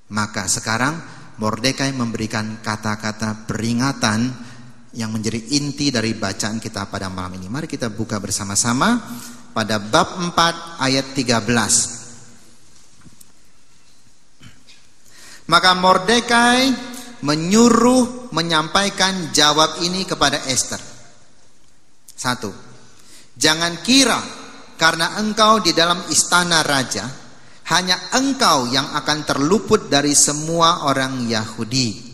Maka sekarang Mordekai memberikan kata-kata peringatan yang menjadi inti dari bacaan kita pada malam ini. Mari kita buka bersama-sama pada bab 4 ayat 13. Maka Mordekai menyuruh menyampaikan jawab ini kepada Ester. 1. Jangan kira karena engkau di dalam istana raja, hanya engkau yang akan terluput dari semua orang Yahudi.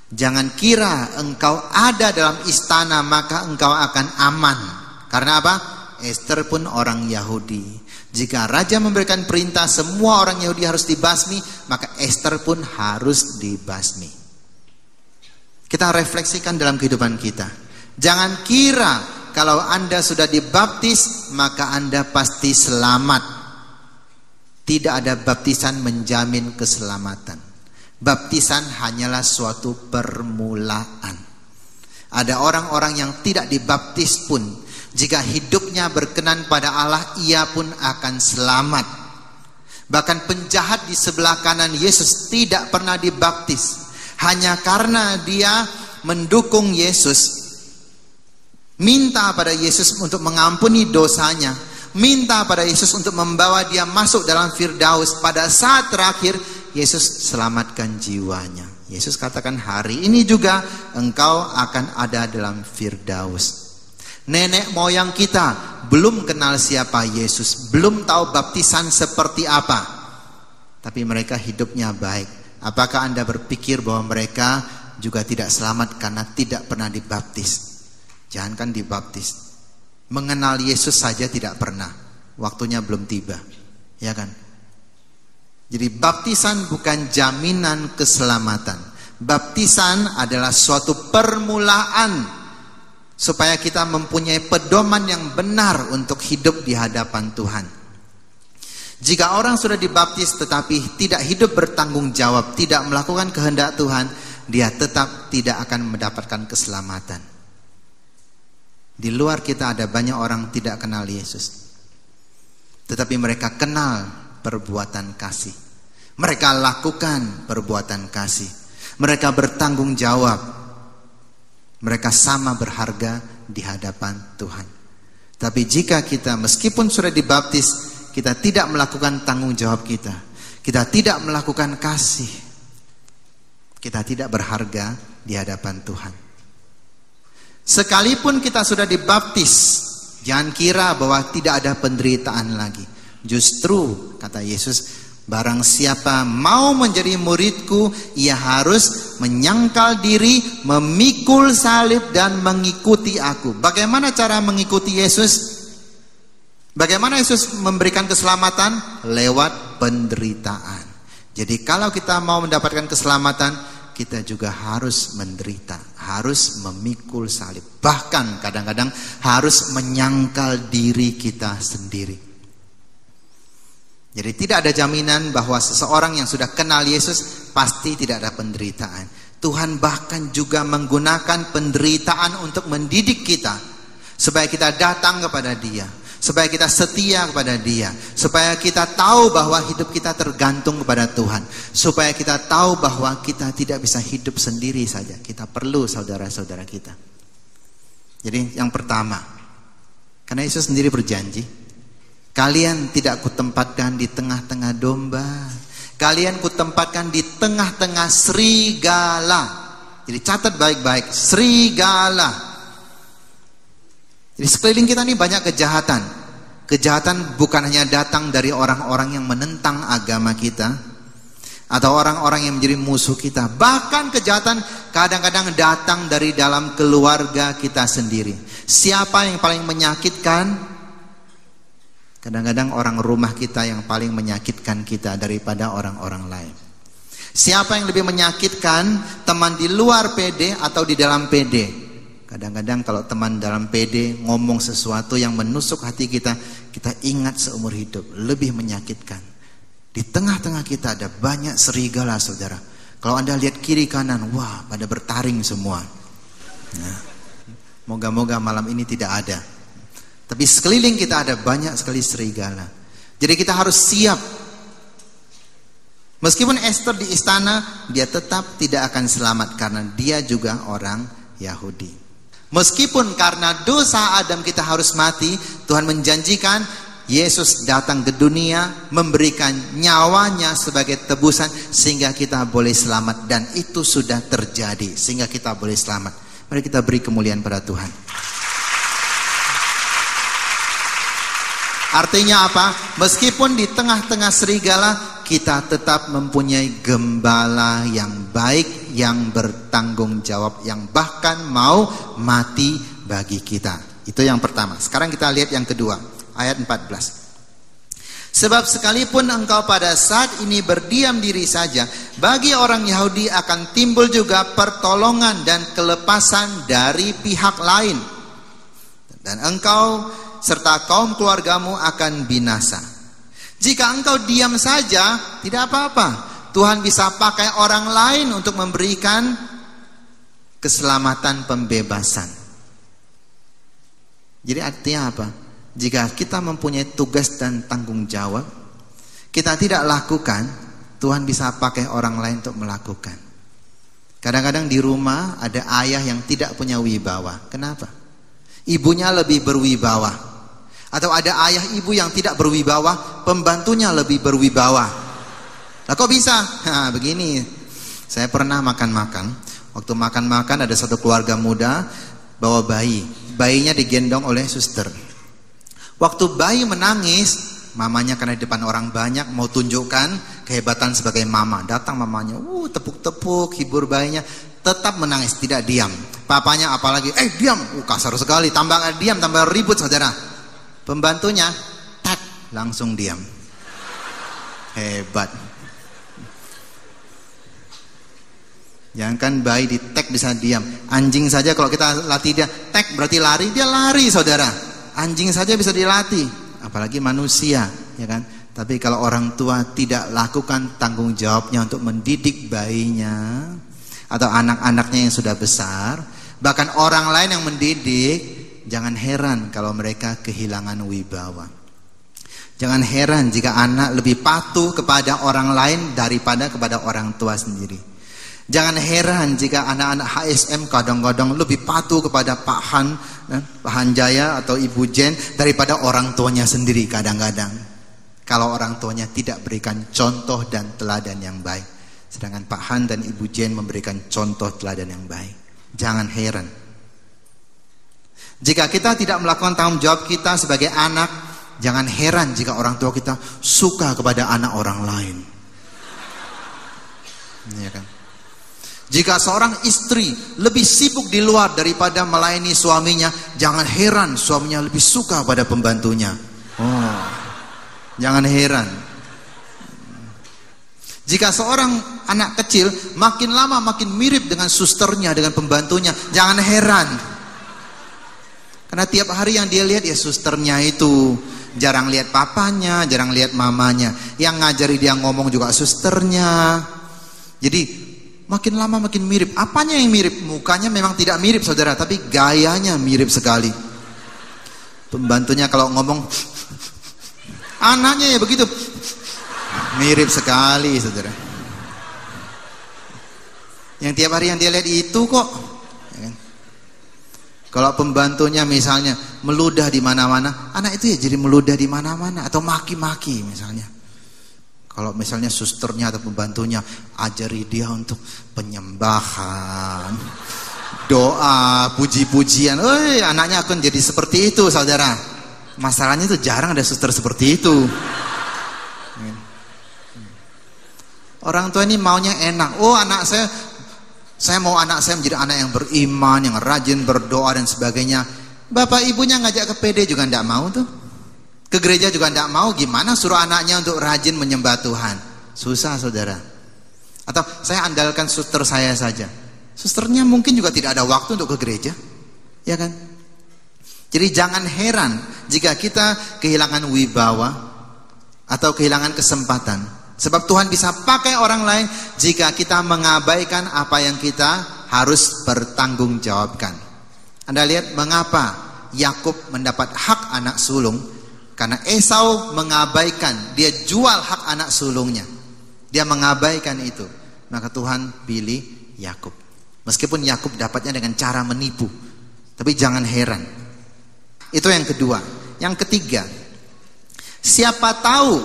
Jangan kira engkau ada dalam istana maka engkau akan aman. Karena apa? Ester pun orang Yahudi. Jika raja memberikan perintah semua orang Yahudi harus dibasmi, maka Ester pun harus dibasmi. Kita refleksikan dalam kehidupan kita. Jangan kira kalau Anda sudah dibaptis maka Anda pasti selamat. Tidak ada baptisan menjamin keselamatan. Baptisan hanyalah suatu permulaan. Ada orang-orang yang tidak dibaptis pun, jika hidupnya berkenan pada Allah, ia pun akan selamat. Bahkan penjahat di sebelah kanan Yesus tidak pernah dibaptis. Hanya karena dia mendukung Yesus, minta pada Yesus untuk mengampuni dosanya, minta pada Yesus untuk membawa dia masuk dalam Firdaus. Pada saat terakhir Yesus selamatkan jiwanya. Yesus katakan hari ini juga engkau akan ada dalam Firdaus. Nenek moyang kita belum kenal siapa Yesus, belum tahu baptisan seperti apa, tapi mereka hidupnya baik. Apakah Anda berpikir bahwa mereka juga tidak selamat karena tidak pernah dibaptis? Jangankan dibaptis, mengenal Yesus saja tidak pernah. Waktunya belum tiba, ya kan? Jadi baptisan bukan jaminan keselamatan. Baptisan adalah suatu permulaan supaya kita mempunyai pedoman yang benar untuk hidup di hadapan Tuhan. Jika orang sudah dibaptis tetapi tidak hidup bertanggung jawab, tidak melakukan kehendak Tuhan, dia tetap tidak akan mendapatkan keselamatan. Di luar kita ada banyak orang tidak kenal Yesus, tetapi mereka kenal perbuatan kasih. Mereka lakukan perbuatan kasih. Mereka bertanggung jawab. Mereka sama berharga di hadapan Tuhan. Tapi jika kita meskipun sudah dibaptis, kita tidak melakukan tanggung jawab kita, kita tidak melakukan kasih, kita tidak berharga di hadapan Tuhan. Sekalipun kita sudah dibaptis, jangan kira bahwa tidak ada penderitaan lagi. Justru kata Yesus, barang siapa mau menjadi muridku, ia harus menyangkal diri, memikul salib dan mengikuti aku. Bagaimana cara mengikuti Yesus? Bagaimana Yesus memberikan keselamatan? Lewat penderitaan. Jadi kalau kita mau mendapatkan keselamatan, kita juga harus menderita, harus memikul salib. Bahkan kadang-kadang harus menyangkal diri kita sendiri. Jadi tidak ada jaminan bahwa seseorang yang sudah kenal Yesus pasti tidak ada penderitaan. Tuhan bahkan juga menggunakan penderitaan untuk mendidik kita, supaya kita datang kepada Dia, supaya kita setia kepada Dia, supaya kita tahu bahwa hidup kita tergantung kepada Tuhan, supaya kita tahu bahwa kita tidak bisa hidup sendiri saja. Kita perlu saudara-saudara kita. Jadi yang pertama, karena Yesus sendiri berjanji, kalian tidak kutempatkan di tengah-tengah domba, kalian kutempatkan di tengah-tengah serigala. Jadi catat baik-baik, serigala. Jadi sekeliling kita ini banyak kejahatan. Kejahatan bukan hanya datang dari orang-orang yang menentang agama kita, atau orang-orang yang menjadi musuh kita. Bahkan kejahatan kadang-kadang datang dari dalam keluarga kita sendiri. Siapa yang paling menyakitkan? Kadang-kadang orang rumah kita yang paling menyakitkan kita daripada orang-orang lain. Siapa yang lebih menyakitkan? Teman di luar PD atau di dalam PD? Kadang-kadang kalau teman dalam PD ngomong sesuatu yang menusuk hati kita, kita ingat seumur hidup, lebih menyakitkan. Di tengah-tengah kita ada banyak serigala, saudara. Kalau Anda lihat kiri kanan, wah, pada bertaring semua. Nah, moga-moga malam ini tidak ada. Tapi sekeliling kita ada banyak sekali serigala. Jadi kita harus siap. Meskipun Esther di istana, dia tetap tidak akan selamat karena dia juga orang Yahudi. Meskipun karena dosa Adam kita harus mati, Tuhan menjanjikan Yesus datang ke dunia memberikan nyawanya sebagai tebusan sehingga kita boleh selamat, dan itu sudah terjadi sehingga kita boleh selamat. Mari kita beri kemuliaan pada Tuhan. Artinya apa? Meskipun di tengah-tengah serigala, kita tetap mempunyai gembala yang baik, yang bertanggung jawab, yang bahkan mau mati bagi kita. Itu yang pertama. Sekarang kita lihat yang kedua, ayat 14. Sebab sekalipun engkau pada saat ini berdiam diri saja, bagi orang Yahudi akan timbul juga pertolongan dan kelepasan dari pihak lain. Dan engkau serta kaum keluargamu akan binasa. Jika engkau diam saja, tidak apa-apa. Tuhan bisa pakai orang lain untuk memberikan keselamatan, pembebasan. Jadi artinya apa? Jika kita mempunyai tugas dan tanggung jawab, kita tidak lakukan, Tuhan bisa pakai orang lain untuk melakukan. Kadang-kadang di rumah ada ayah yang tidak punya wibawa. Kenapa? Ibunya lebih berwibawa. Atau ada ayah ibu yang tidak berwibawa, pembantunya lebih berwibawa. Lah kok bisa? Nah, begini, saya pernah makan-makan. Waktu makan-makan ada satu keluarga muda bawa bayi. Bayinya digendong oleh suster. Waktu bayi menangis, mamanya karena di depan orang banyak mau tunjukkan kehebatan sebagai mama. Datang mamanya, tepuk-tepuk, hibur bayinya. Tetap menangis, tidak diam. Papanya apalagi, diam, kasar sekali. Tambah diam, tambah ribut saudara. Pembantunya, tak, langsung diam. Hebat. Jangankan bayi di tek bisa diam. Anjing saja kalau kita latih dia, tek berarti lari, dia lari saudara. Anjing saja bisa dilatih, apalagi manusia, ya kan? Tapi kalau orang tua tidak lakukan tanggung jawabnya untuk mendidik bayinya atau anak-anaknya yang sudah besar, bahkan orang lain yang mendidik, jangan heran kalau mereka kehilangan wibawa. Jangan heran jika anak lebih patuh kepada orang lain daripada kepada orang tua sendiri. Jangan heran jika anak-anak HSM kadang-kadang lebih patuh kepada Pak Han Jaya atau Ibu Jen daripada orang tuanya sendiri kadang-kadang. Kalau orang tuanya tidak berikan contoh dan teladan yang baik. Sedangkan Pak Han dan Ibu Jen memberikan contoh teladan yang baik. Jangan heran. Jika kita tidak melakukan tanggung jawab kita sebagai anak, jangan heran jika orang tua kita suka kepada anak orang lain. Iya kan? Jika seorang istri lebih sibuk di luar daripada melayani suaminya, jangan heran suaminya lebih suka pada pembantunya. Jangan heran. Jika seorang anak kecil makin lama makin mirip dengan susternya, dengan pembantunya, jangan heran. Karena tiap hari yang dia lihat ya susternya itu. Jarang lihat papanya, jarang lihat mamanya. Yang ngajari dia ngomong juga susternya. Jadi makin lama makin mirip. Apanya yang mirip? Mukanya memang tidak mirip saudara, tapi gayanya mirip sekali. Pembantunya kalau ngomong, anaknya ya begitu, mirip sekali saudara. Yang tiap hari yang dia lihat itu kok. Kalau pembantunya misalnya meludah di mana-mana, anak itu ya jadi meludah di mana-mana atau maki-maki misalnya. Kalau misalnya susternya atau pembantunya ajari dia untuk penyembahan, doa, puji-pujian, anaknya akan jadi seperti itu saudara. Masalahnya itu jarang ada suster seperti itu. Orang tua ini maunya enak. Anak saya mau anak saya menjadi anak yang beriman, yang rajin berdoa dan sebagainya. Bapak ibunya ngajak ke PD juga enggak mau tuh. Ke gereja juga tidak mau, gimana suruh anaknya untuk rajin menyembah Tuhan? Susah saudara. Atau saya andalkan suster saya saja. Susternya mungkin juga tidak ada waktu untuk ke gereja. Ya kan? Jadi jangan heran jika kita kehilangan wibawa atau kehilangan kesempatan. Sebab Tuhan bisa pakai orang lain jika kita mengabaikan apa yang kita harus bertanggungjawabkan. Anda lihat mengapa Yakub mendapat hak anak sulung? Karena Esau mengabaikan, dia jual hak anak sulungnya. Dia mengabaikan itu. Maka Tuhan pilih Yakub. Meskipun Yakub dapatnya dengan cara menipu, tapi jangan heran. Itu yang kedua. Yang ketiga, siapa tahu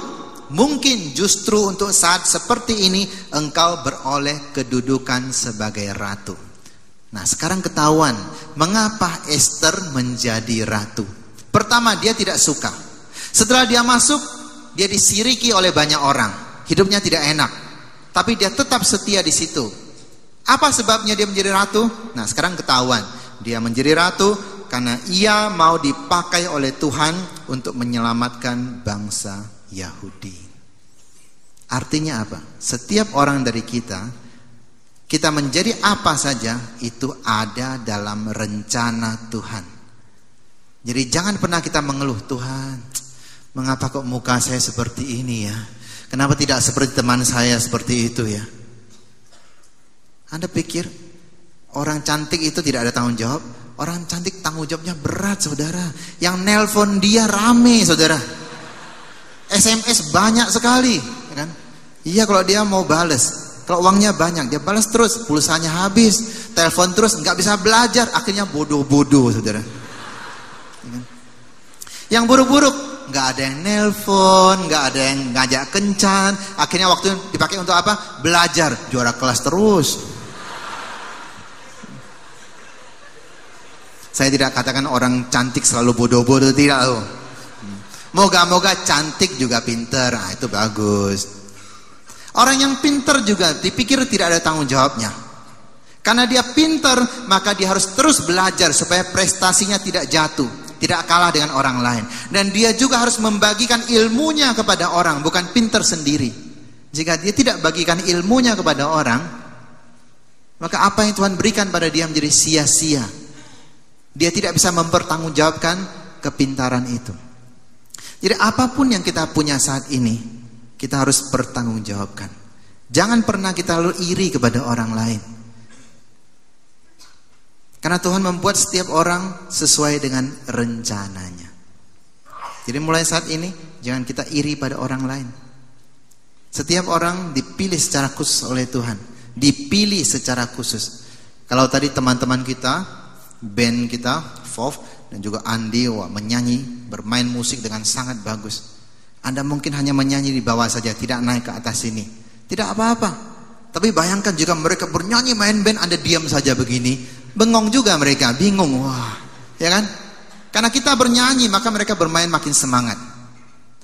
mungkin justru untuk saat seperti ini engkau beroleh kedudukan sebagai ratu. Nah, sekarang ketahuan mengapa Esther menjadi ratu. Pertama, dia tidak suka. Setelah dia masuk, dia disiriki oleh banyak orang. Hidupnya tidak enak. Tapi dia tetap setia di situ. Apa sebabnya dia menjadi ratu? Nah, sekarang ketahuan. Dia menjadi ratu karena ia mau dipakai oleh Tuhan untuk menyelamatkan bangsa Yahudi. Artinya apa? Setiap orang dari kita menjadi apa saja itu ada dalam rencana Tuhan. Jadi jangan pernah kita mengeluh, Tuhan, mengapa kok muka saya seperti ini ya? Kenapa tidak seperti teman saya seperti itu ya? Anda pikir orang cantik itu tidak ada tanggung jawab? Orang cantik tanggung jawabnya berat, saudara. Yang nelpon dia rame, saudara. SMS banyak sekali, ya kan? Iya, kalau dia mau bales, kalau uangnya banyak, dia balas terus, pulsanya habis, telepon terus, nggak bisa belajar, akhirnya bodoh-bodoh, saudara. Ya kan? Yang buruk-buruk, nggak ada yang nelpon, nggak ada yang ngajak kencan, akhirnya waktu dipakai untuk apa? Belajar, juara kelas terus. Saya tidak katakan orang cantik selalu bodoh-bodoh, tidak loh. Moga-moga cantik juga pinter, nah, itu bagus. Orang yang pinter juga dipikir tidak ada tanggung jawabnya. Karena dia pinter, maka dia harus terus belajar supaya prestasinya tidak jatuh, tidak kalah dengan orang lain. Dan dia juga harus membagikan ilmunya kepada orang, bukan pinter sendiri. Jika dia tidak bagikan ilmunya kepada orang, maka apa yang Tuhan berikan pada dia menjadi sia-sia. Dia tidak bisa mempertanggungjawabkan kepintaran itu. Jadi apapun yang kita punya saat ini, kita harus pertanggungjawabkan. Jangan pernah kita lalu iri kepada orang lain. Karena Tuhan membuat setiap orang sesuai dengan rencananya. Jadi mulai saat ini, jangan kita iri pada orang lain. Setiap orang dipilih secara khusus oleh Tuhan. Dipilih secara khusus. Kalau tadi teman-teman kita, band kita, Fov dan juga Andi menyanyi, bermain musik dengan sangat bagus. Anda mungkin hanya menyanyi di bawah saja, tidak naik ke atas sini. Tidak apa-apa. Tapi bayangkan jika mereka bernyanyi main band, Anda diam saja begini, bengong juga mereka, bingung. Wah, ya kan? Karena kita bernyanyi, maka mereka bermain makin semangat.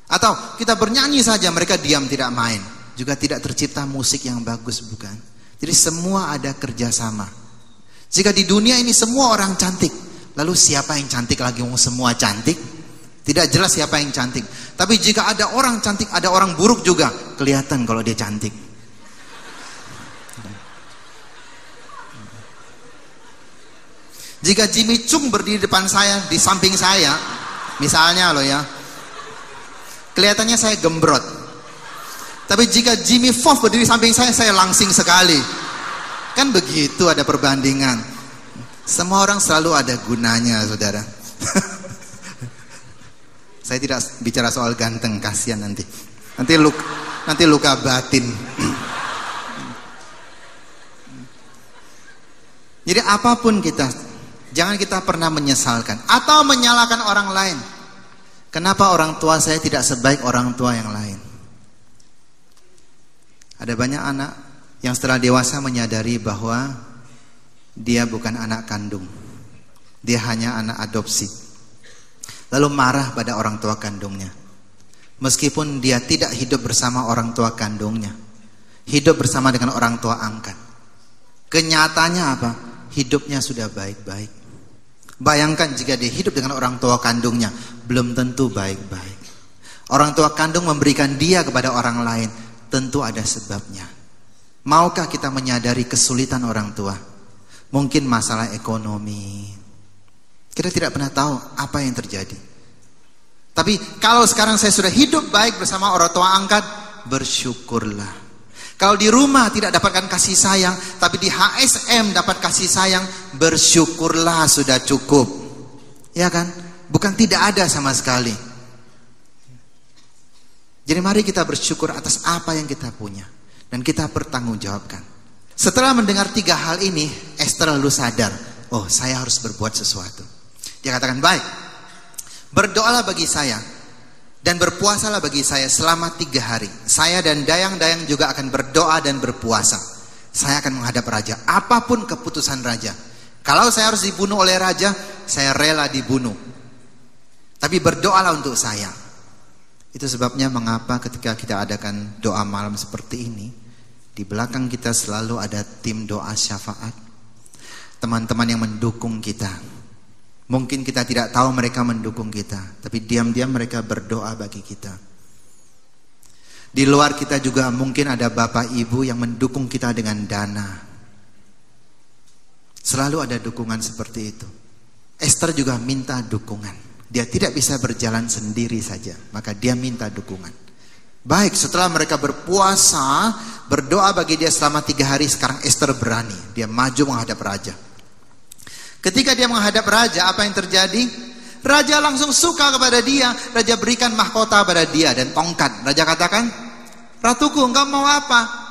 Atau kita bernyanyi saja, mereka diam tidak main, juga tidak tercipta musik yang bagus, bukan? Jadi semua ada kerjasama. Jika di dunia ini semua orang cantik, lalu siapa yang cantik lagi? Semua cantik, tidak jelas siapa yang cantik. Tapi jika ada orang cantik, ada orang buruk juga, kelihatan kalau dia cantik. Jika Jimmy Chung berdiri depan saya, di samping saya, misalnya loh ya, kelihatannya saya gembrot. Tapi jika Jimmy Fof berdiri samping saya langsing sekali. Kan begitu, ada perbandingan. Semua orang selalu ada gunanya, saudara. Saya tidak bicara soal ganteng, kasihan nanti. Nanti luka batin. Jadi apapun kita, jangan kita pernah menyesalkan atau menyalahkan orang lain. Kenapa orang tua saya tidak sebaik orang tua yang lain? Ada banyak anak yang setelah dewasa menyadari bahwa dia bukan anak kandung, dia hanya anak adopsi. Lalu marah pada orang tua kandungnya. Meskipun dia tidak hidup bersama orang tua kandungnya, hidup bersama dengan orang tua angkat. Kenyataannya apa? Hidupnya sudah baik-baik. Bayangkan jika dia hidup dengan orang tua kandungnya, belum tentu baik-baik. Orang tua kandung memberikan dia kepada orang lain, tentu ada sebabnya. Maukah kita menyadari kesulitan orang tua? Mungkin masalah ekonomi. Kita tidak pernah tahu apa yang terjadi. Tapi kalau sekarang saya sudah hidup baik bersama orang tua angkat, bersyukurlah. Kalau di rumah tidak dapatkan kasih sayang, tapi di HSM dapat kasih sayang, bersyukurlah, sudah cukup. Ya kan? Bukan tidak ada sama sekali. Jadi mari kita bersyukur atas apa yang kita punya. Dan kita bertanggungjawabkan. Setelah mendengar 3 hal ini, Esther lalu sadar, oh saya harus berbuat sesuatu. Dia katakan, baik, berdoalah bagi saya dan berpuasalah bagi saya selama 3 hari. Saya dan dayang-dayang juga akan berdoa dan berpuasa. Saya akan menghadap raja, apapun keputusan raja. Kalau saya harus dibunuh oleh raja, saya rela dibunuh. Tapi berdoalah untuk saya. Itu sebabnya mengapa ketika kita adakan doa malam seperti ini, di belakang kita selalu ada tim doa syafaat. Teman-teman yang mendukung kita. Mungkin kita tidak tahu mereka mendukung kita, tapi diam-diam mereka berdoa bagi kita. Di luar kita juga mungkin ada bapak ibu yang mendukung kita dengan dana. Selalu ada dukungan seperti itu. Esther juga minta dukungan. Dia tidak bisa berjalan sendiri saja, maka dia minta dukungan. Baik, setelah mereka berpuasa, berdoa bagi dia selama 3 hari, sekarang Esther berani. Dia maju menghadap raja. Ketika dia menghadap raja, apa yang terjadi? Raja langsung suka kepada dia. Raja berikan mahkota pada dia dan tongkat. Raja katakan, ratuku, engkau mau apa?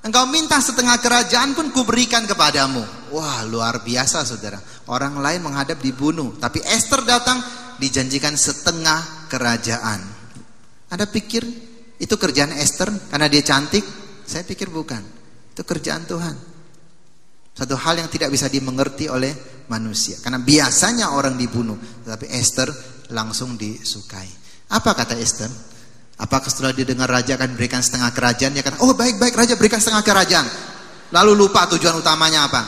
Engkau minta setengah kerajaan pun kuberikan kepadamu. Wah, luar biasa saudara. Orang lain menghadap dibunuh, tapi Esther datang dijanjikan setengah kerajaan. Anda pikir itu kerjaan Esther karena dia cantik? Saya pikir bukan. Itu kerjaan Tuhan. Satu hal yang tidak bisa dimengerti oleh manusia. Karena biasanya orang dibunuh, tetapi Esther langsung disukai. Apa kata Esther? Apakah setelah dia dengar raja akan berikan setengah kerajaan, dia kata, oh baik-baik raja berikan setengah kerajaan. Lalu lupa tujuan utamanya apa?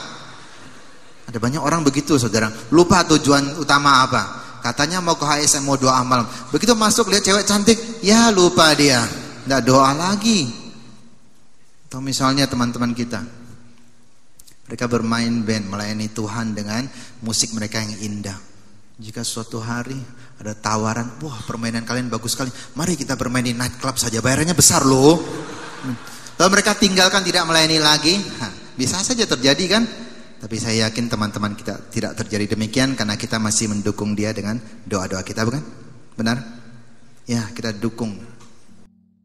Ada banyak orang begitu saudara. Lupa tujuan utama apa? Katanya mau ke HSM, mau doa malam. Begitu masuk lihat cewek cantik, ya lupa dia. Nggak doa lagi. Atau misalnya teman-teman kita, mereka bermain band, melayani Tuhan dengan musik mereka yang indah. Jika suatu hari ada tawaran, wah permainan kalian bagus sekali, mari kita bermain di night club saja, bayarannya besar loh. Lalu mereka tinggalkan, tidak melayani lagi. Bisa saja terjadi kan? Tapi saya yakin teman-teman kita tidak terjadi demikian, karena kita masih mendukung dia dengan doa-doa kita, bukan? Benar? Ya, kita dukung.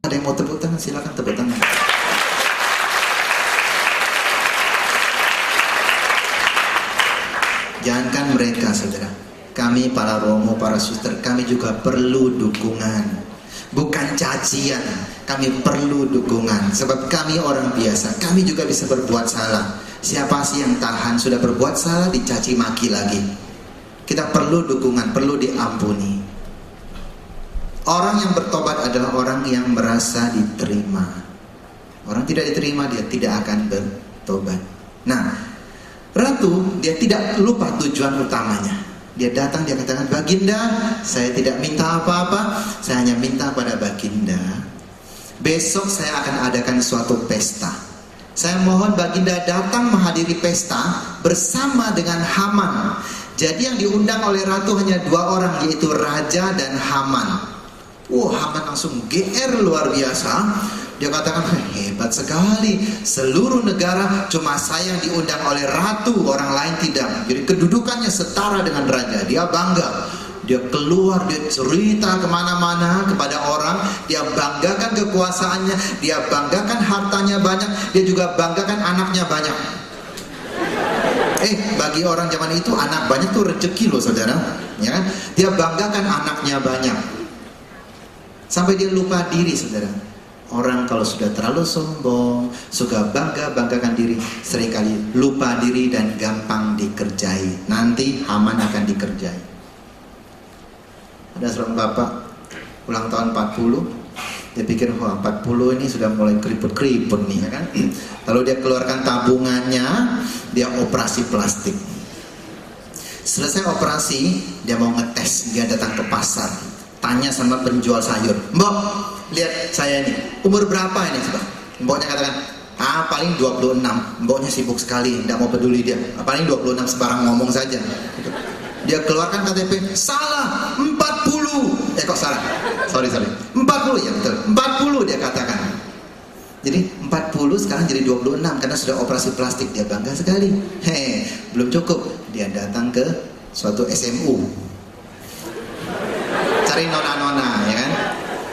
Ada yang mau tepuk tangan? Silakan tepuk tangan. Jangankan mereka saudara, kami para romo, para suster, kami juga perlu dukungan. Bukan cacian, kami perlu dukungan. Sebab kami orang biasa, kami juga bisa berbuat salah. Siapa sih yang tahan sudah berbuat salah dicaci maki lagi? Kita perlu dukungan, perlu diampuni. Orang yang bertobat adalah orang yang merasa diterima. Orang tidak diterima, dia tidak akan bertobat. Nah, Ratu, dia tidak lupa tujuan utamanya. Dia datang, dia katakan, Baginda, saya tidak minta apa-apa, saya hanya minta pada Baginda, besok saya akan adakan suatu pesta. Saya mohon Baginda datang menghadiri pesta bersama dengan Haman. Jadi yang diundang oleh Ratu hanya 2 orang, yaitu Raja dan Haman. Haman langsung GR luar biasa. Dia katakan, hebat sekali, seluruh negara cuma saya yang diundang oleh ratu, orang lain tidak. Jadi kedudukannya setara dengan raja. Dia bangga. Dia keluar, dia cerita kemana-mana kepada orang. Dia banggakan kekuasaannya, dia banggakan hartanya banyak, dia juga banggakan anaknya banyak. Bagi orang zaman itu anak banyak tuh rezeki loh saudara, ya kan? Dia banggakan anaknya banyak. Sampai dia lupa diri saudara. Orang kalau sudah terlalu sombong, suka banggakan diri, seringkali lupa diri dan gampang dikerjai. Nanti Haman akan dikerjai. Ada seorang bapak ulang tahun 40, dia pikir 40 ini sudah mulai keriput-keriput nih, ya kan? Lalu dia keluarkan tabungannya, dia operasi plastik. Selesai operasi, dia mau ngetes, dia datang ke pasar, tanya sama penjual sayur, Mbok, lihat saya ini, umur berapa ini coba? Mboknya katakan, paling 26. Mboknya sibuk sekali, tidak mau peduli dia. Paling 26, sebarang ngomong saja. Dia keluarkan KTP, salah, 40. Kok salah? Sorry. 40 ya betul. 40 dia katakan. Jadi 40 sekarang jadi 26 karena sudah operasi plastik. Dia bangga sekali. Belum cukup. Dia datang ke suatu SMU. Cari nona-nona, ya kan?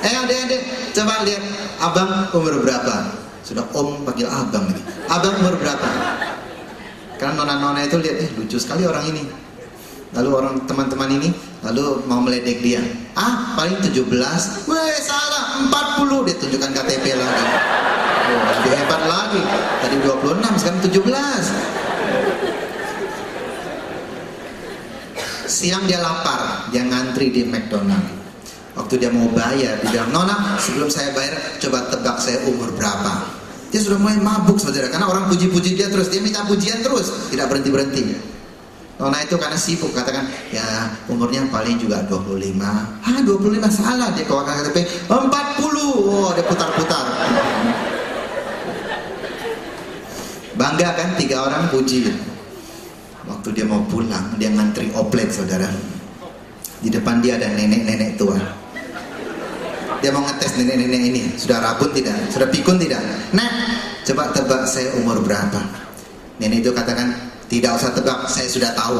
Adek, coba lihat abang umur berapa? Sudah om panggil abang ini. Abang umur berapa? Karena nona-nona itu lihat, lucu sekali orang ini. Lalu orang teman-teman ini lalu mau meledek dia. Paling 17. Weh, salah, 40. Dia tunjukkan KTP lagi. Lebih hebat lagi. Tadi 26, sekarang 17. Siang dia lapar, dia ngantri di McDonald. Waktu dia mau bayar, dia bilang, "Nona, sebelum saya bayar, coba tebak saya umur berapa." Dia sudah mulai mabuk, saudara, karena orang puji-puji dia terus, dia minta pujian terus, tidak berhenti-berhenti. Nona itu karena sibuk, katakan, "Ya, umurnya paling juga 25." 25 salah, dia keluarkan KTP, 40. Dia putar-putar. Bangga kan, 3 orang puji. Waktu dia mau pulang, dia ngantri oplet, saudara. Di depan dia ada nenek-nenek tua. Dia mau ngetes nenek-nenek ini, sudah rabun tidak? Sudah pikun tidak? Nek, coba tebak saya umur berapa? Nenek itu katakan, tidak usah tebak, saya sudah tahu.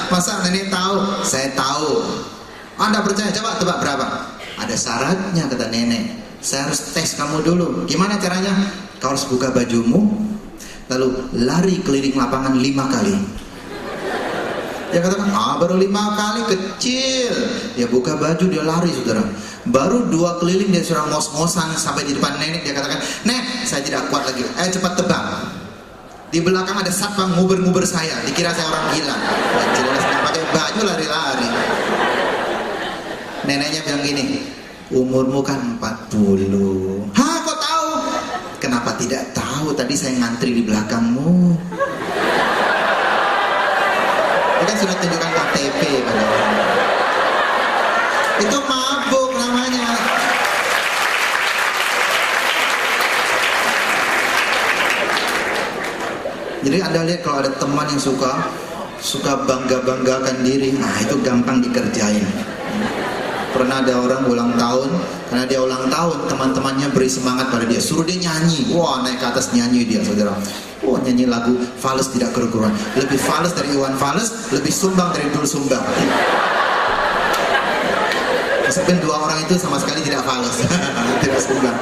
Masa nenek tahu? Saya tahu. Anda percaya? Coba tebak berapa? Ada syaratnya, kata nenek. Saya harus tes kamu dulu. Gimana caranya? Kau harus buka bajumu, lalu lari keliling lapangan 5 kali. Dia katakan, baru 5 kali, kecil. Dia buka baju, dia lari, saudara. Baru 2 keliling dia sudah ngos-ngosan sampai di depan nenek. Dia katakan, "Nek, saya tidak kuat lagi. Ayo cepat tebak. Di belakang ada satpam nguber-nguber saya. Dikira saya orang gila." Jelas nggak pakai baju, lari-lari. Neneknya bilang gini, "Umurmu kan 40. Kok tahu?" "Kenapa tidak tahu? Tadi saya ngantri di belakangmu." Dia kan sudah tunjukkan KTP pada orang. Itu mabuk namanya. Jadi Anda lihat kalau ada teman yang suka bangga-banggakan diri, itu gampang dikerjain. Pernah ada orang ulang tahun, karena dia ulang tahun, teman-temannya beri semangat pada dia, suruh dia nyanyi. Naik ke atas nyanyi dia, saudara. Nyanyi lagu Fales tidak kerukuran. Lebih fales dari Iwan Fales, lebih sumbang dari Dul Sumbang. Meskipun 2 orang itu sama sekali tidak fales, tidak sumbang.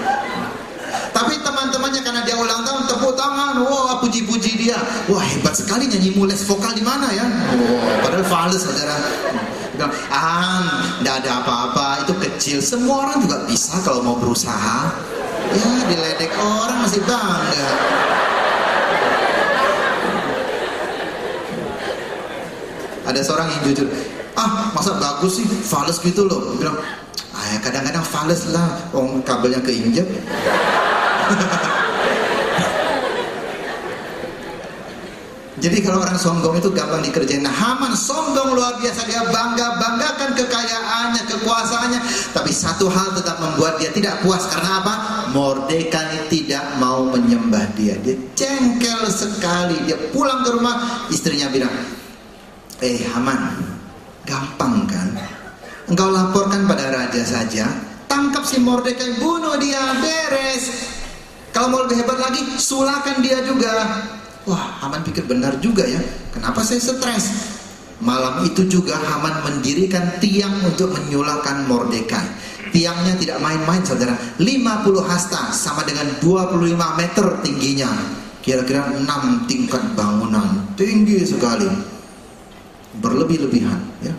Tapi teman-temannya karena dia ulang tahun, tepuk tangan, puji-puji dia. Hebat sekali nyanyimu, les vokal di mana ya? Padahal fales, saudara. Bilang, tidak ada apa-apa, itu kecil. Semua orang juga bisa kalau mau berusaha. Ya, diledek orang masih bangga. Ada seorang yang jujur, masa bagus sih, fales gitu loh. Bilang, kadang-kadang fales lah, kabelnya keinjek. Jadi kalau orang sombong itu gampang dikerjain. Haman sombong luar biasa, dia banggakan kekayaannya, kekuasaannya. Tapi satu hal tetap membuat dia tidak puas. Karena apa? Mordekai tidak mau menyembah dia. Dia jengkel sekali. Dia pulang ke rumah, istrinya bilang, Haman, gampang kan? Engkau laporkan pada raja saja, tangkap si Mordekai, bunuh dia, beres. Kalau mau lebih hebat lagi, sulakan dia juga. Haman pikir benar juga ya. Kenapa saya stres? Malam itu juga Haman mendirikan tiang untuk menyulahkan Mordekai. Tiangnya tidak main-main, saudara. 50 hasta, sama dengan 25 meter tingginya. Kira-kira 6 tingkat bangunan. Tinggi sekali. Berlebih-lebihan ya.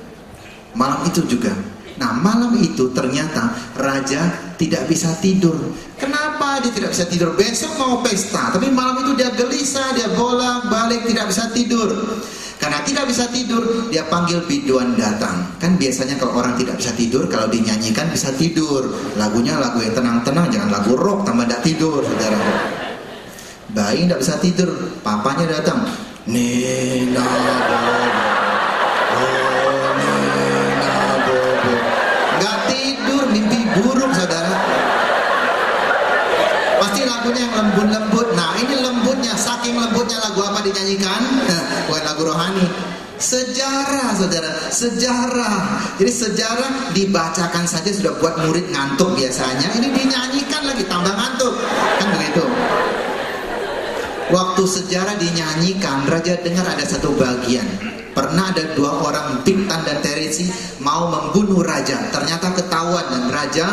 Malam itu juga. Nah, malam itu ternyata raja tidak bisa tidur. Kenapa dia tidak bisa tidur? Besok mau pesta, tapi malam itu dia gelisah, dia bolak-balik, tidak bisa tidur. Karena tidak bisa tidur, dia panggil biduan datang. Kan biasanya kalau orang tidak bisa tidur, kalau dinyanyikan bisa tidur. Lagunya lagu yang tenang-tenang, jangan lagu rock tambah tidak tidur, saudara. Bayi tidak bisa tidur, papanya datang. Nina burung, saudara. Pasti lagunya yang lembut-lembut. Nah, ini lembutnya, saking lembutnya lagu apa dinyanyikan? Bukan lagu rohani. Sejarah, saudara. Sejarah. Jadi sejarah dibacakan saja sudah buat murid ngantuk biasanya. Ini dinyanyikan lagi tambah ngantuk. Kan begitu. Waktu sejarah dinyanyikan, raja dengar ada satu bagian. Pernah ada 2 orang, Bigtan dan Teresi, mau membunuh raja. Ternyata ketahuan dan raja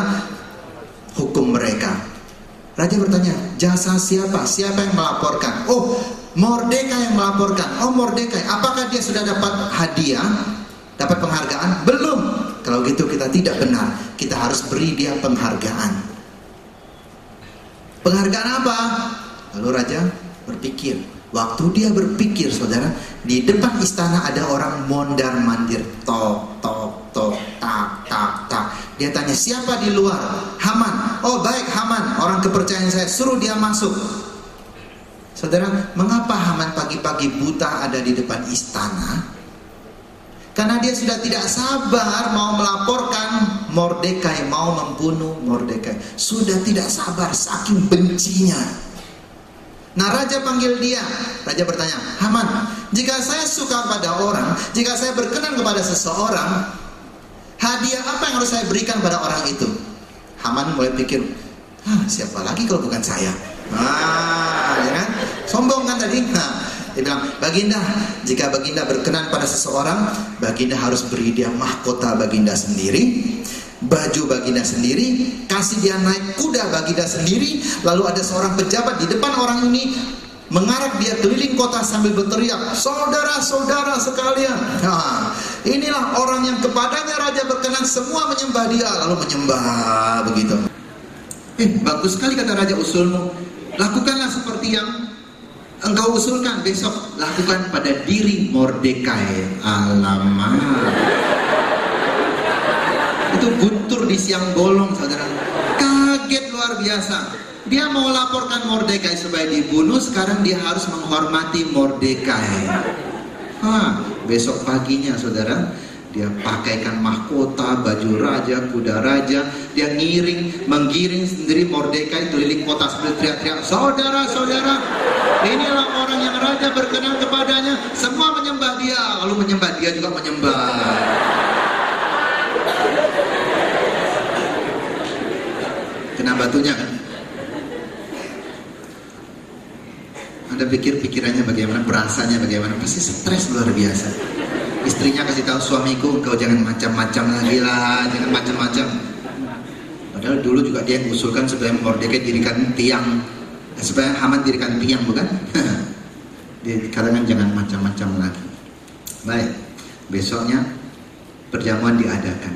hukum mereka. Raja bertanya, jasa siapa? Siapa yang melaporkan? Oh, Mordekai yang melaporkan. Oh, Mordekai, apakah dia sudah dapat hadiah? Dapat penghargaan? Belum. Kalau gitu kita tidak benar. Kita harus beri dia penghargaan. Penghargaan apa? Lalu raja berpikir. Waktu dia berpikir, saudara, di depan istana ada orang mondar mandir, tok tok tok, tak tak tak. Dia tanya, siapa di luar? Haman. Oh baik, Haman, orang kepercayaan saya, suruh dia masuk. Saudara, mengapa Haman pagi-pagi buta ada di depan istana? Karena dia sudah tidak sabar mau melaporkan Mordekai, mau membunuh Mordekai. Sudah tidak sabar, saking bencinya. Nah, raja panggil dia. Raja bertanya, Haman, jika saya suka pada orang, jika saya berkenan kepada seseorang, hadiah apa yang harus saya berikan pada orang itu? Haman mulai pikir, siapa lagi kalau bukan saya? Ya kan? Sombong kan tadi? Dia bilang, Baginda, jika Baginda berkenan pada seseorang, Baginda harus beri dia mahkota Baginda sendiri, baju Baginda sendiri, kasih dia naik kuda Baginda sendiri. Lalu ada seorang pejabat di depan orang ini mengarak dia keliling kota sambil berteriak, saudara-saudara sekalian, inilah orang yang kepadanya raja berkenan, semua menyembah dia. Lalu menyembah begitu. Bagus sekali kata raja, usulmu. Lakukanlah seperti yang engkau usulkan. Besok lakukan pada diri Mordekai. Alamak, itu guntur di siang bolong, saudara. Kaget luar biasa. Dia mau laporkan Mordekai supaya dibunuh. Sekarang dia harus menghormati Mordekai. Besok paginya, saudara, dia pakaikan mahkota, baju raja, kuda raja. Dia menggiring sendiri Mordekai keliling kota sambil teriak-teriak, saudara-saudara, inilah orang yang raja berkenan kepadanya. Semua menyembah dia. Lalu menyembah dia juga menyembah. Kena batunya kan? Anda pikir pikirannya bagaimana, perasanya bagaimana? Pasti stres luar biasa. Istrinya kasih tahu, suamiku, engkau jangan macam-macam lagi lah, jangan macam-macam. Padahal dulu juga dia yang usulkan supaya Mordekai dirikan tiang, supaya Haman dirikan tiang, bukan? Dia katakan jangan macam-macam lagi. Baik, besoknya perjamuan diadakan.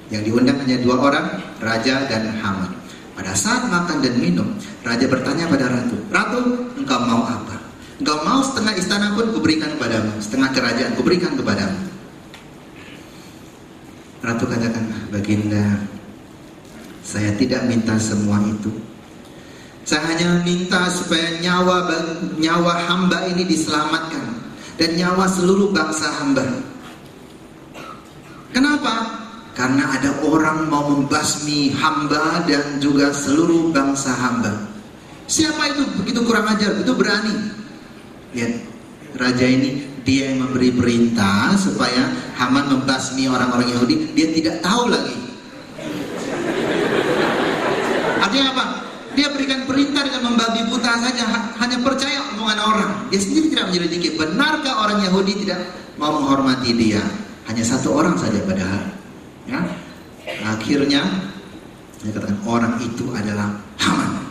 Yang diundang hanya 2 orang, raja dan Haman. Pada saat makan dan minum, raja bertanya pada ratu, Ratu, engkau mau apa? Engkau mau setengah istana pun kuberikan kepadamu, setengah kerajaan kuberikan kepadamu. Ratu katakan, Baginda, saya tidak minta semua itu. Saya hanya minta supaya nyawa hamba ini diselamatkan, dan nyawa seluruh bangsa hamba. Kenapa? Karena ada orang mau membasmi hamba dan juga seluruh bangsa hamba. Siapa itu? Begitu kurang ajar, begitu berani. Lihat, raja ini, dia yang memberi perintah supaya Haman membasmi orang-orang Yahudi. Dia tidak tahu lagi. Artinya apa? Dia berikan perintah dengan membabi buta saja, hanya percaya omongan orang. Dia sendiri tidak menyelidiki, benarkah orang Yahudi tidak mau menghormati dia. Hanya 1 orang saja padahal. Ya, akhirnya dia katakan orang itu adalah Haman.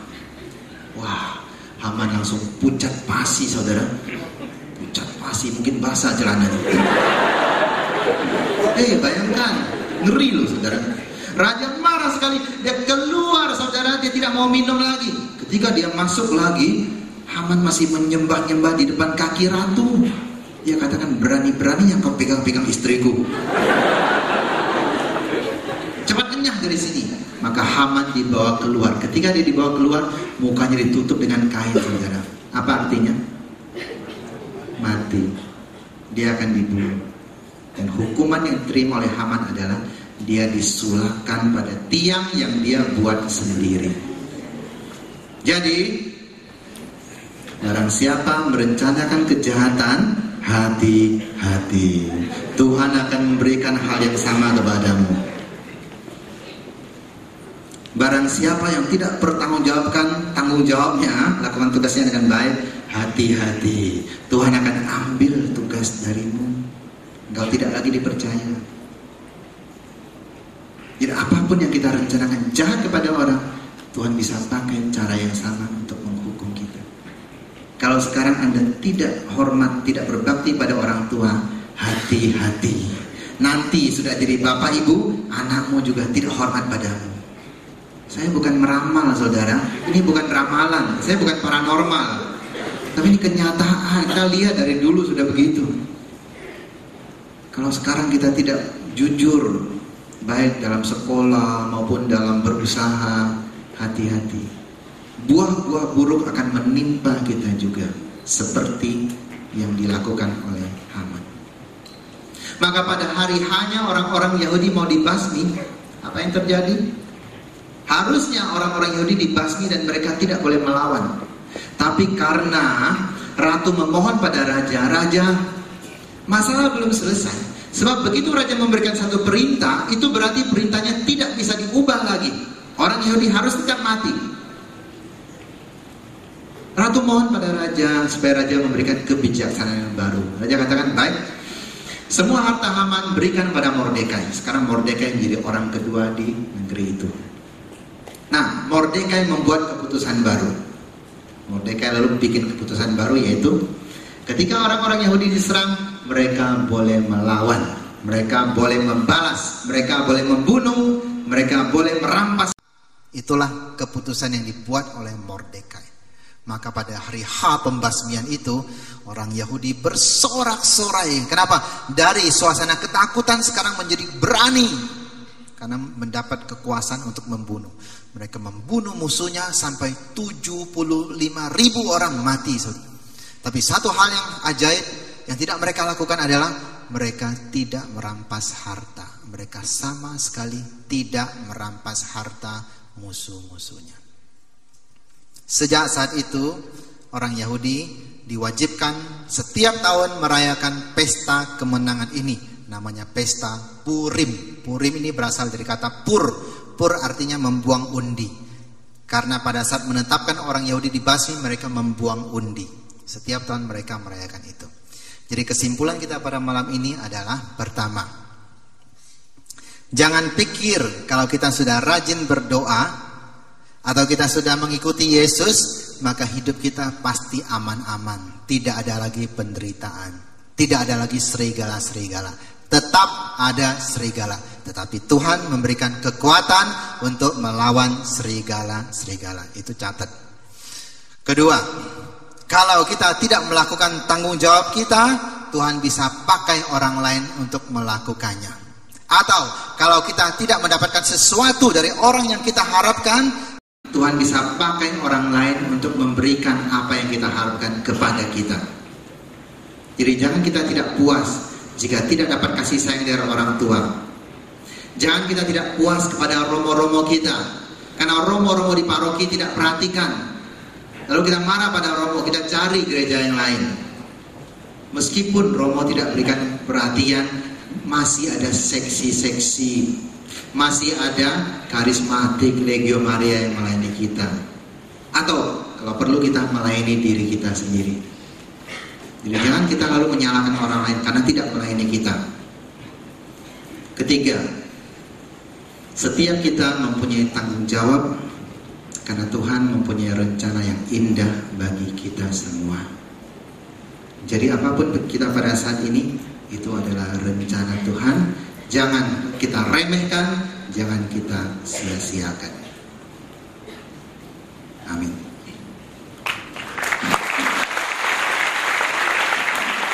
Wah, Haman langsung pucat pasi, saudara. Pucat pasi, mungkin basah celananya. Bayangkan, ngeri loh, saudara. Raja marah sekali, dia keluar, saudara, dia tidak mau minum lagi. Ketika dia masuk lagi, Haman masih menyembah-nyembah di depan kaki ratu. Dia katakan, berani-beraninya kau pegang-pegang istriku. Cepat kenyah dari sini. Maka Haman dibawa keluar. Ketika dia dibawa keluar, mukanya ditutup dengan kain, saudara. Apa artinya? Mati. Dia akan dibunuh. Dan hukuman yang diterima oleh Haman adalah dia disulahkan pada tiang yang dia buat sendiri. Jadi, barang siapa merencanakan kejahatan, hati-hati. Tuhan akan memberikan hal yang sama kepadamu. Barang siapa yang tidak bertanggungjawabkan tanggung jawabnya, lakukan tugasnya dengan baik, hati-hati. Tuhan akan ambil tugas darimu. Engkau tidak lagi dipercaya. Jadi apapun yang kita rencanakan jahat kepada orang, Tuhan bisa pakai cara yang sama untuk menghukum kita. Kalau sekarang Anda tidak hormat, tidak berbakti pada orang tua, hati-hati. Nanti sudah jadi bapak ibu, anakmu juga tidak hormat padamu. Saya bukan meramal saudara, ini bukan ramalan, saya bukan paranormal. Tapi ini kenyataan, kita lihat dari dulu sudah begitu. Kalau sekarang kita tidak jujur, baik dalam sekolah maupun dalam berusaha, hati-hati. Buah-buah buruk akan menimpa kita juga, seperti yang dilakukan oleh Haman. Maka pada hari hanya orang-orang Yahudi mau dibasmi, apa yang terjadi? Harusnya orang-orang Yahudi dibasmi dan mereka tidak boleh melawan. Tapi karena ratu memohon pada raja, masalah belum selesai. Sebab begitu raja memberikan satu perintah, itu berarti perintahnya tidak bisa diubah lagi. Orang Yahudi harus tetap mati. Ratu mohon pada raja supaya raja memberikan kebijaksanaan yang baru. Raja katakan, baik, semua harta Haman berikan pada Mordekai. Sekarang Mordekai menjadi orang kedua di negeri itu. Nah, Mordekai membuat keputusan baru. Mordekai lalu bikin keputusan baru, yaitu ketika orang-orang Yahudi diserang, mereka boleh melawan, mereka boleh membalas, mereka boleh membunuh, mereka boleh merampas. Itulah keputusan yang dibuat oleh Mordekai. Maka pada hari H pembasmian itu, orang Yahudi bersorak-sorai. Kenapa? Dari suasana ketakutan sekarang menjadi berani, karena mendapat kekuasaan untuk membunuh. Mereka membunuh musuhnya sampai 75.000 orang mati. Tapi satu hal yang ajaib yang tidak mereka lakukan adalah mereka tidak merampas harta. Mereka sama sekali tidak merampas harta musuh-musuhnya. Sejak saat itu orang Yahudi diwajibkan setiap tahun merayakan pesta kemenangan ini. Namanya pesta Purim. Purim ini berasal dari kata pur. Pur artinya membuang undi. Karena pada saat menetapkan orang Yahudi dibasmi, mereka membuang undi. Setiap tahun mereka merayakan itu. Jadi kesimpulan kita pada malam ini adalah, pertama, jangan pikir kalau kita sudah rajin berdoa atau kita sudah mengikuti Yesus, maka hidup kita pasti aman-aman. Tidak ada lagi penderitaan, tidak ada lagi serigala-serigala. Tetap ada serigala, tetapi Tuhan memberikan kekuatan untuk melawan serigala-serigala. Itu catat. Kedua, kalau kita tidak melakukan tanggung jawab kita, Tuhan bisa pakai orang lain untuk melakukannya. Atau kalau kita tidak mendapatkan sesuatu dari orang yang kita harapkan, Tuhan bisa pakai orang lain untuk memberikan apa yang kita harapkan kepada kita. Jadi jangan kita tidak puas jika tidak dapat kasih sayang dari orang tua. Jangan kita tidak puas kepada romo-romo kita, karena romo-romo di paroki tidak perhatikan. Lalu kita marah pada romo, kita cari gereja yang lain. Meskipun romo tidak berikan perhatian, masih ada seksi-seksi, masih ada karismatik Legio Maria yang melayani kita. Atau kalau perlu kita melayani diri kita sendiri. Jadi jangan kita lalu menyalahkan orang lain karena tidak melayani kita. Ketiga, setiap kita mempunyai tanggung jawab karena Tuhan mempunyai rencana yang indah bagi kita semua. Jadi apapun kita pada saat ini, itu adalah rencana Tuhan. Jangan kita remehkan, jangan kita sia-siakan. Amin.